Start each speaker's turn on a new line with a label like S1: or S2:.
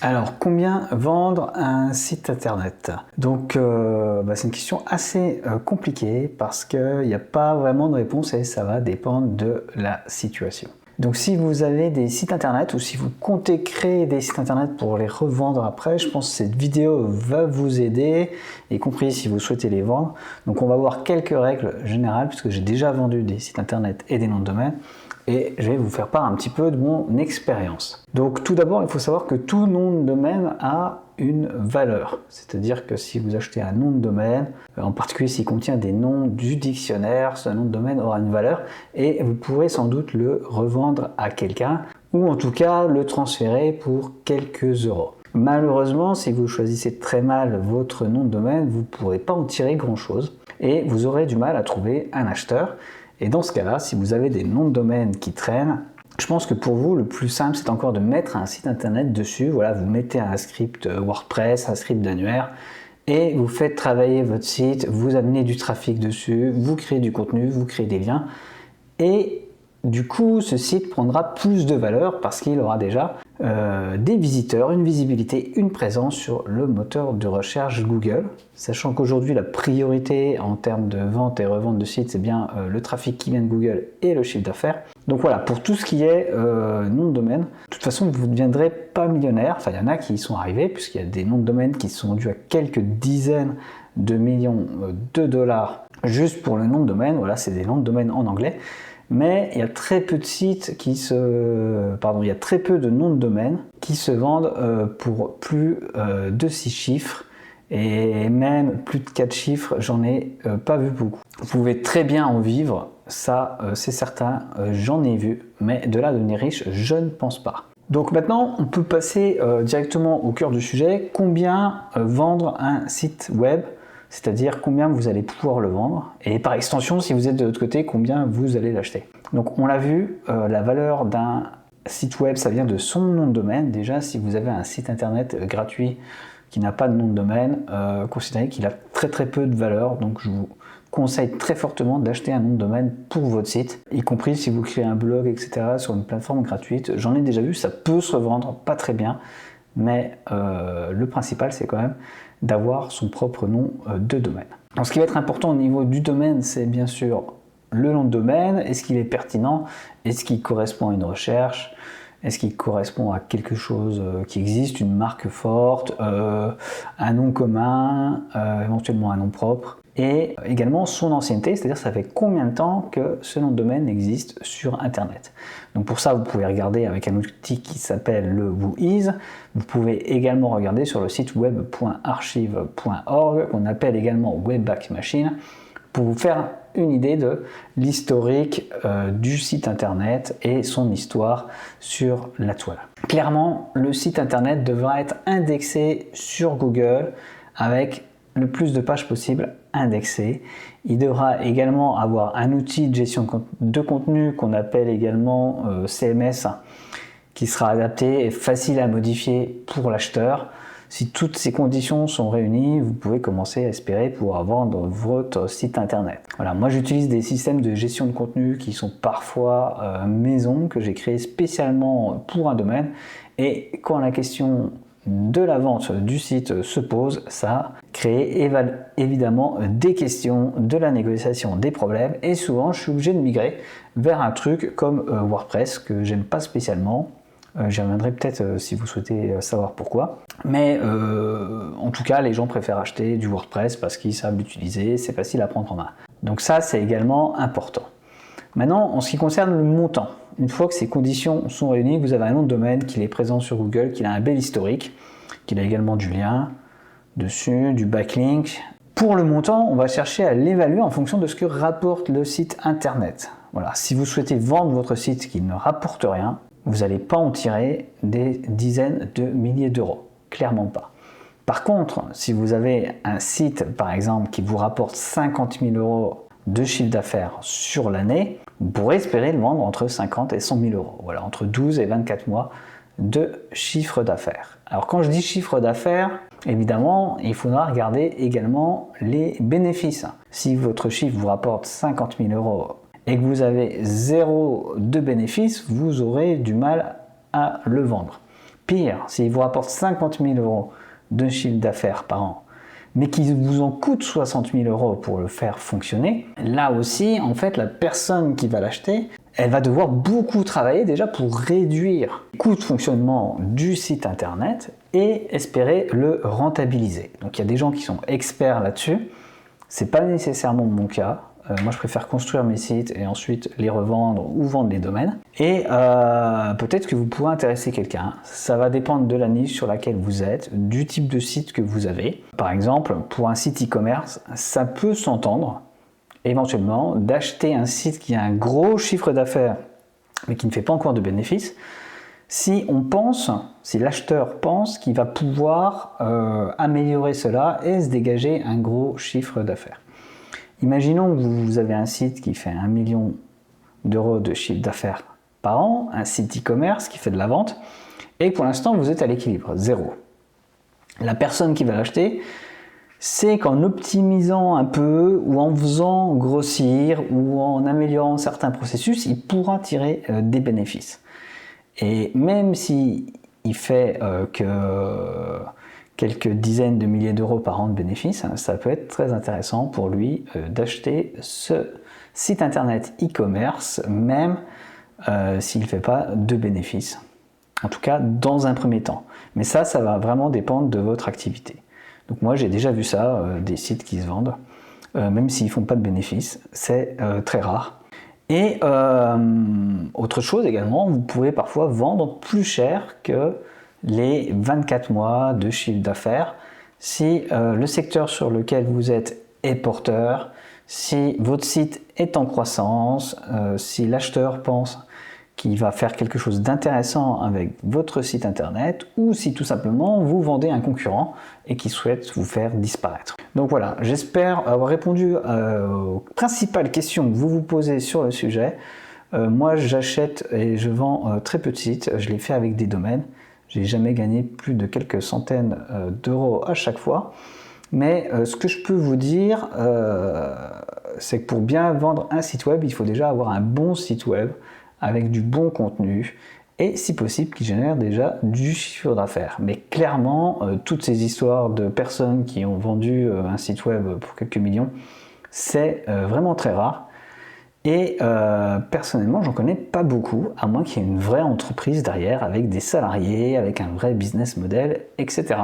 S1: Alors, combien vendre un site internet? Donc, c'est une question assez compliquée parce qu'il n'y a pas vraiment de réponse et ça va dépendre de la situation. Donc, si vous avez des sites internet ou si vous comptez créer des sites internet pour les revendre après, je pense que cette vidéo va vous aider, y compris si vous souhaitez les vendre. Donc, on va voir quelques règles générales puisque j'ai déjà vendu des sites internet et des noms de domaine. Et je vais vous faire part un petit peu de mon expérience. Donc tout d'abord, il faut savoir que tout nom de domaine a une valeur. C'est-à-dire que si vous achetez un nom de domaine, en particulier s'il contient des noms du dictionnaire, ce nom de domaine aura une valeur et vous pourrez sans doute le revendre à quelqu'un ou en tout cas le transférer pour quelques euros. Malheureusement, si vous choisissez très mal votre nom de domaine, vous ne pourrez pas en tirer grand-chose et vous aurez du mal à trouver un acheteur. Et dans ce cas-là, si vous avez des noms de domaine qui traînent, je pense que pour vous, le plus simple, c'est encore de mettre un site internet dessus. Voilà, vous mettez un script WordPress, un script d'annuaire, et vous faites travailler votre site, vous amenez du trafic dessus, vous créez du contenu, vous créez des liens, et du coup, ce site prendra plus de valeur parce qu'il aura déjà des visiteurs, une visibilité, une présence sur le moteur de recherche Google. Sachant qu'aujourd'hui, la priorité en termes de vente et revente de sites, c'est bien le trafic qui vient de Google et le chiffre d'affaires. Donc voilà, pour tout ce qui est nom de domaine, de toute façon, vous ne deviendrez pas millionnaire. Enfin, il y en a qui y sont arrivés, puisqu'il y a des noms de domaine qui sont dus à quelques dizaines de millions de dollars juste pour le nom de domaine. Voilà, c'est des noms de domaine en anglais. Mais il y a très peu de sites il y a très peu de noms de domaine qui se vendent pour plus de 6 chiffres et même plus de 4 chiffres, j'en ai pas vu beaucoup. Vous pouvez très bien en vivre, ça c'est certain, j'en ai vu, mais de là devenir riche, je ne pense pas. Donc maintenant, on peut passer directement au cœur du sujet. Combien vendre un site web ? C'est-à-dire combien vous allez pouvoir le vendre et par extension, si vous êtes de l'autre côté, combien vous allez l'acheter. Donc on l'a vu, la valeur d'un site web, ça vient de son nom de domaine. Déjà, si vous avez un site internet gratuit qui n'a pas de nom de domaine, considérez qu'il a très peu de valeur. Donc je vous conseille très fortement d'acheter un nom de domaine pour votre site, y compris si vous créez un blog, etc. sur une plateforme gratuite. J'en ai déjà vu, ça peut se revendre pas très bien, mais le principal, c'est quand même d'avoir son propre nom de domaine. Donc, ce qui va être important au niveau du domaine, c'est bien sûr le nom de domaine. Est-ce qu'il est pertinent? Est-ce qu'il correspond à une recherche? Est-ce qu'il correspond à quelque chose qui existe, une marque forte, un nom commun, éventuellement un nom propre? Et également son ancienneté, c'est-à-dire ça fait combien de temps que ce nom de domaine existe sur Internet. Donc pour ça, vous pouvez regarder avec un outil qui s'appelle le Whois. Vous pouvez également regarder sur le site web.archive.org, qu'on appelle également Webback Machine, pour vous faire une idée de l'historique du site Internet et son histoire sur la toile. Clairement, le site Internet devra être indexé sur Google avec le plus de pages possible indexées. Il devra également avoir un outil de gestion de contenu qu'on appelle également CMS qui sera adapté et facile à modifier pour l'acheteur. Si toutes ces conditions sont réunies, vous pouvez commencer à espérer pouvoir vendre votre site internet. Voilà, moi j'utilise des systèmes de gestion de contenu qui sont parfois maison, que j'ai créé spécialement pour un domaine. Et quand la question de la vente du site se pose, ça crée évidemment des questions, de la négociation, des problèmes, et souvent je suis obligé de migrer vers un truc comme WordPress que j'aime pas spécialement. J'y reviendrai peut-être si vous souhaitez savoir pourquoi, mais en tout cas les gens préfèrent acheter du WordPress parce qu'ils savent l'utiliser, c'est facile à prendre en main. Donc ça c'est également important. Maintenant, en ce qui concerne le montant, une fois que ces conditions sont réunies, vous avez un nom de domaine, qu'il est présent sur Google, qu'il a un bel historique, qu'il a également du lien dessus, du backlink. Pour le montant, on va chercher à l'évaluer en fonction de ce que rapporte le site internet. Voilà, si vous souhaitez vendre votre site qui ne rapporte rien, vous n'allez pas en tirer des dizaines de milliers d'euros, clairement pas. Par contre, si vous avez un site, par exemple, qui vous rapporte 50 000 euros de chiffre d'affaires sur l'année, vous pourrez espérer le vendre entre 50 et 100 000 euros. Voilà, entre 12 et 24 mois de chiffre d'affaires. Alors quand je dis chiffre d'affaires, évidemment, il faudra regarder également les bénéfices. Si votre chiffre vous rapporte 50 000 euros et que vous avez 0 de bénéfices, vous aurez du mal à le vendre. Pire, s'il vous rapporte 50 000 euros de chiffre d'affaires par an, mais qu'il vous en coûte 60 000 euros pour le faire fonctionner, là aussi, en fait, la personne qui va l'acheter, elle va devoir beaucoup travailler déjà pour réduire le coût de fonctionnement du site internet et espérer le rentabiliser. Donc il y a des gens qui sont experts là-dessus, c'est pas nécessairement mon cas. Moi, je préfère construire mes sites et ensuite les revendre ou vendre les domaines. Et peut-être que vous pourrez intéresser quelqu'un. Ça va dépendre de la niche sur laquelle vous êtes, du type de site que vous avez. Par exemple, pour un site e-commerce, ça peut s'entendre éventuellement d'acheter un site qui a un gros chiffre d'affaires mais qui ne fait pas encore de bénéfices, si l'acheteur pense qu'il va pouvoir améliorer cela et se dégager un gros chiffre d'affaires. Imaginons que vous avez un site qui fait 1 million d'euros de chiffre d'affaires par an, un site e-commerce qui fait de la vente, et pour l'instant vous êtes à l'équilibre, 0. La personne qui va l'acheter, c'est qu'en optimisant un peu, ou en faisant grossir, ou en améliorant certains processus, il pourra tirer des bénéfices. Et même s'il fait que quelques dizaines de milliers d'euros par an de bénéfices, ça peut être très intéressant pour lui d'acheter ce site internet e-commerce, même s'il ne fait pas de bénéfices. En tout cas, dans un premier temps. Mais ça va vraiment dépendre de votre activité. Donc moi, j'ai déjà vu ça, des sites qui se vendent, même s'ils ne font pas de bénéfices, c'est très rare. Et autre chose également, vous pouvez parfois vendre plus cher que les 24 mois de chiffre d'affaires si le secteur sur lequel vous êtes est porteur, si votre site est en croissance, si l'acheteur pense qu'il va faire quelque chose d'intéressant avec votre site internet, ou si tout simplement vous vendez un concurrent et qui souhaite vous faire disparaître. Donc voilà, j'espère avoir répondu aux principales questions que vous vous posez sur le sujet. Moi, j'achète et je vends très peu de sites, je les fais avec des domaines. J'ai jamais gagné plus de quelques centaines d'euros à chaque fois. Mais ce que je peux vous dire, c'est que pour bien vendre un site web, il faut déjà avoir un bon site web avec du bon contenu et si possible qui génère déjà du chiffre d'affaires. Mais clairement, toutes ces histoires de personnes qui ont vendu un site web pour quelques millions, c'est vraiment très rare. Et personnellement, j'en connais pas beaucoup, à moins qu'il y ait une vraie entreprise derrière, avec des salariés, avec un vrai business model, etc.